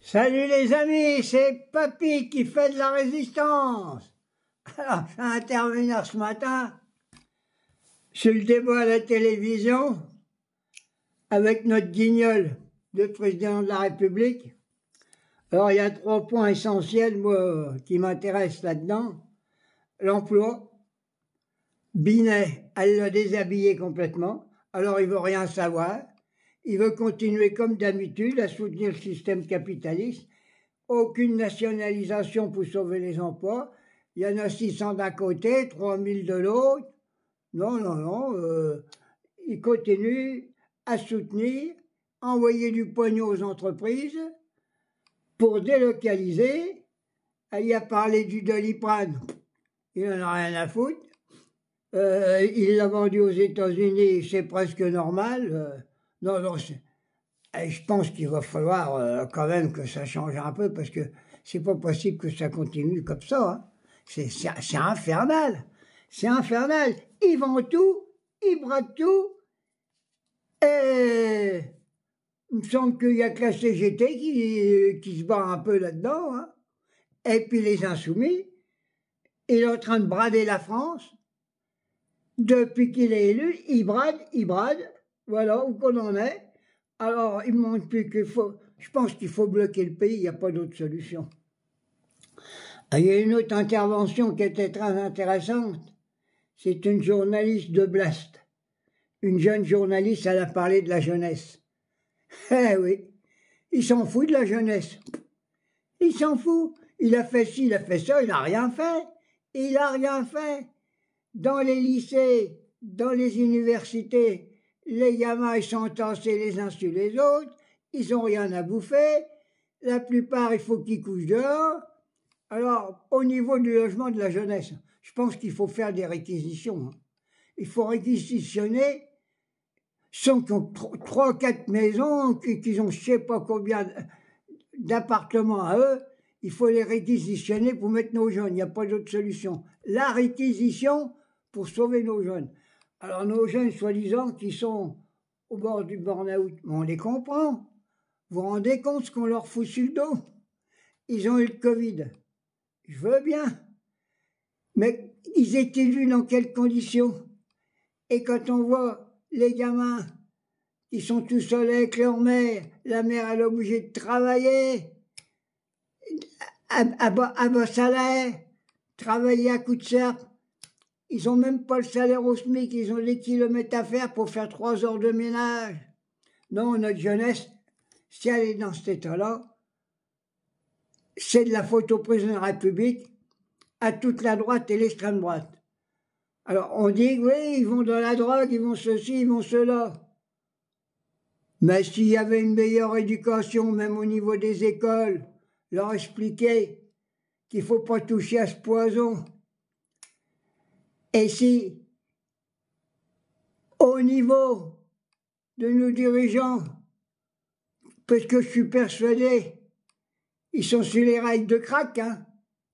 Salut les amis, c'est Papy qui fait de la résistance. Alors, je vais intervenir ce matin sur le débat à la télévision avec notre guignol de président de la République. Alors, il y a 3 points essentiels, moi, qui m'intéressent là-dedans. L'emploi. Binet, elle l'a déshabillé complètement. Alors, il veut rien savoir. Il veut continuer comme d'habitude à soutenir le système capitaliste. Aucune nationalisation pour sauver les emplois. Il y en a 600 d'un côté, 3000 de l'autre. Non. Il continue à soutenir, envoyer du pognon aux entreprises pour délocaliser. Il a parlé du Doliprane. Il n'en a rien à foutre. Il l'a vendu aux États-Unis, c'est presque normal. Non, je pense qu'il va falloir quand même que ça change un peu parce que c'est pas possible que ça continue comme ça. Hein. C'est infernal. C'est infernal. Ils vendent tout, ils braquent tout. Et il me semble qu'il n'y a que la CGT qui se bat un peu là-dedans. Hein. Et puis les Insoumis, il est en train de brader la France. Depuis qu'il est élu, il brade. Voilà où qu'on en est. Alors, il ne manque plus qu'il faut... Je pense qu'il faut bloquer le pays, il n'y a pas d'autre solution. Il y a une autre intervention qui était très intéressante. C'est une journaliste de Blast. Une jeune journaliste, elle a parlé de la jeunesse. Eh oui, il s'en fout de la jeunesse. Il s'en fout. Il a fait ci, il a fait ça, il n'a rien fait. Il n'a rien fait. Dans les lycées, dans les universités, les gamins ils sont entassés les uns sur les autres, ils n'ont rien à bouffer, la plupart il faut qu'ils couchent dehors. Alors, au niveau du logement de la jeunesse, je pense qu'il faut faire des réquisitions. Hein. Il faut réquisitionner ceux qui ont 3-4 maisons, qui ont je ne sais pas combien d'appartements à eux, il faut les réquisitionner pour mettre nos jeunes, il n'y a pas d'autre solution. La réquisition pour sauver nos jeunes. Alors nos jeunes, soi-disant, qui sont au bord du burn-out, on les comprend. Vous vous rendez compte ce qu'on leur fout sur le dos? Ils ont eu le Covid. Je veux bien. Mais ils étaient vus dans quelles conditions? Et quand on voit les gamins qui sont tout seuls avec leur mère, la mère elle est obligée de travailler à bas salaire, travailler à coups de serpe. Ils n'ont même pas le salaire au SMIC, ils ont des kilomètres à faire pour faire 3 heures de ménage. Non, notre jeunesse, si elle est dans cet état-là, c'est de la faute au président de la République, à toute la droite et l'extrême droite. Alors on dit, oui, ils vont dans la drogue, ils vont ceci, ils vont cela. Mais s'il y avait une meilleure éducation, même au niveau des écoles, leur expliquer qu'il ne faut pas toucher à ce poison. Et si, au niveau de nos dirigeants, parce que je suis persuadé, ils sont sur les rails de crack, hein,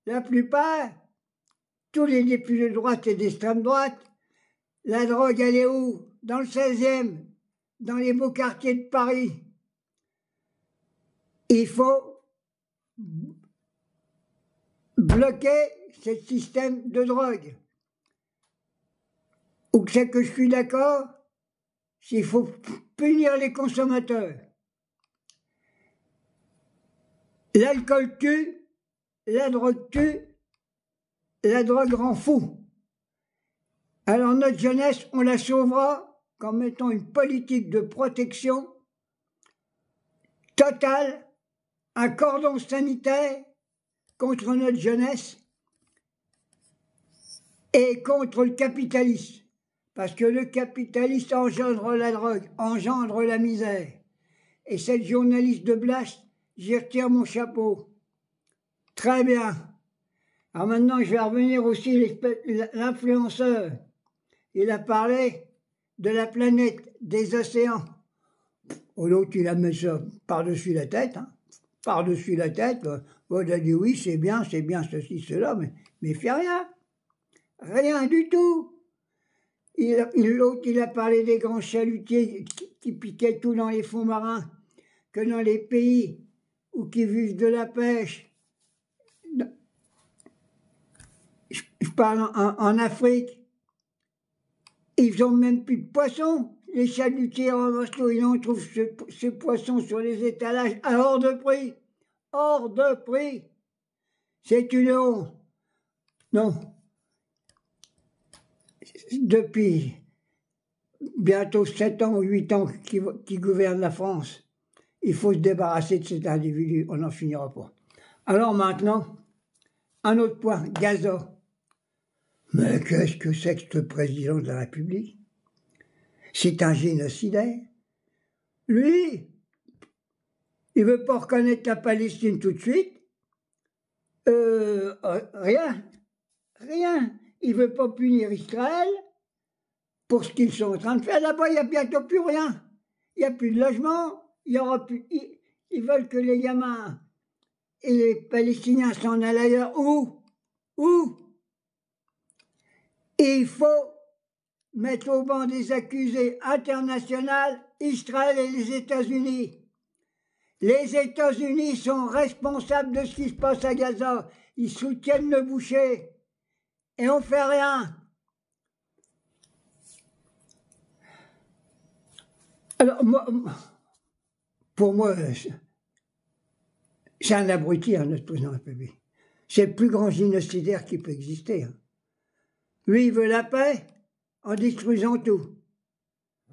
la plupart, tous les députés de droite et d'extrême droite, la drogue, elle est où? Dans le 16e, dans les beaux quartiers de Paris. Il faut bloquer ce système de drogue. Ou c'est que je suis d'accord, s'il faut punir les consommateurs. L'alcool tue, la drogue tue, la drogue rend fou. Alors notre jeunesse, on la sauvera qu'en mettant une politique de protection totale, un cordon sanitaire contre notre jeunesse et contre le capitalisme. Parce que le capitaliste engendre la drogue, engendre la misère. Et cette journaliste de Blast, j'y retire mon chapeau. Très bien. Alors maintenant, je vais revenir aussi l'influenceur. Il a parlé de la planète, des océans. L'autre, il a mis ça par-dessus la tête. Hein. Par-dessus la tête. Il a dit oui, c'est bien, ceci, cela, mais il fait rien. Rien du tout. L'autre, il a parlé des grands chalutiers qui piquaient tout dans les fonds marins, que dans les pays ou qui vivent de la pêche. Je parle en Afrique. Ils n'ont même plus de poissons. Les chalutiers en Oslo, ils en trouvent ce poisson sur les étalages à hors de prix. Hors de prix. C'est une honte. Non. Depuis bientôt 7 ans ou 8 ans qui gouvernent la France, il faut se débarrasser de cet individu. On n'en finira pas. Alors maintenant, un autre point, Gaza. Mais qu'est-ce que c'est que ce président de la République? C'est un génocidaire. Lui, il veut pas reconnaître la Palestine tout de suite. Rien. Il veut pas punir Israël pour ce qu'ils sont en train de faire. Là-bas, il n'y a bientôt plus rien. Il n'y a plus de logement. Il y aura plus. Ils veulent que les gamins et les Palestiniens s'en aillent ailleurs. Où? Et il faut mettre au banc des accusés internationaux Israël et les États-Unis. Les États-Unis sont responsables de ce qui se passe à Gaza. Ils soutiennent le boucher. Et on ne fait rien. Alors, pour moi, c'est un abruti, notre président de la République. C'est le plus grand génocidaire qui peut exister. Lui, il veut la paix en détruisant tout.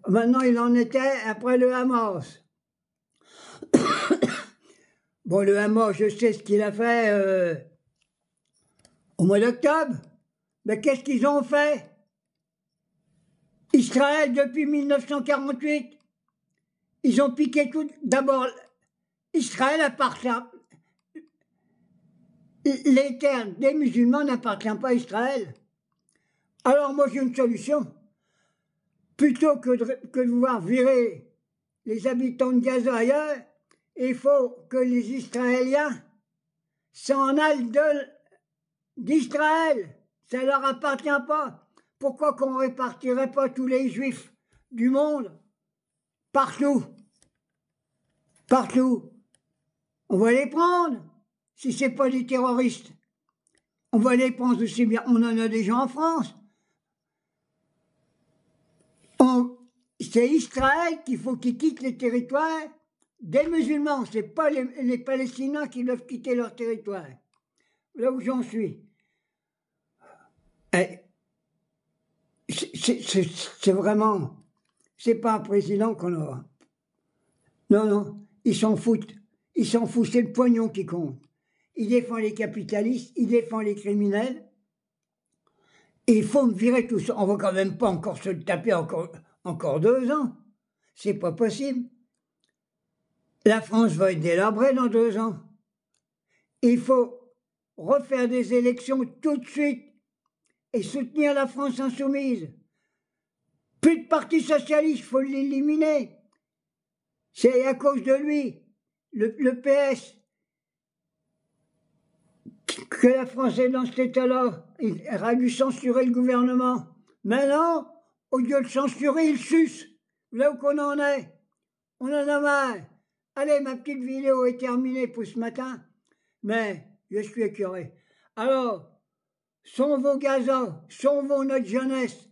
Maintenant, il en était après le Hamas. Bon, le Hamas, je sais ce qu'il a fait au mois d'octobre. Mais qu'est-ce qu'ils ont fait? Israël, depuis 1948, ils ont piqué tout. D'abord, Israël appartient. Les terres des musulmans n'appartiennent pas à Israël. Alors moi j'ai une solution. Plutôt que de vouloir virer les habitants de Gaza ailleurs, il faut que les Israéliens s'en aillent d'Israël. Ça ne leur appartient pas. Pourquoi qu'on ne répartirait pas tous les juifs du monde partout? Partout. On va les prendre. Si ce n'est pas des terroristes, on va les prendre aussi bien. On en a déjà en France. C'est Israël qu'il faut qu'ils quittent les territoires des musulmans. Ce n'est pas les Palestiniens qui doivent quitter leur territoire. Là où j'en suis. C'est vraiment... C'est pas un président qu'on aura. Non, ils s'en foutent. Ils s'en foutent, c'est le pognon qui compte. Il défend les capitalistes, il défend les criminels. Et il faut me virer tout ça. On va quand même pas encore se le taper encore 2 ans. C'est pas possible. La France va être délabrée dans 2 ans. Il faut refaire des élections tout de suite et soutenir la France insoumise. Plus de parti socialiste, il faut l'éliminer. C'est à cause de lui, le PS, que la France est dans cet état-là. Il aurait dû censurer le gouvernement. Maintenant, au lieu de le censurer, il suce. Là où qu'on en est. On en a marre. Allez, ma petite vidéo est terminée pour ce matin, mais je suis écœuré. Alors, sauvons Gaza, sauvons notre jeunesse,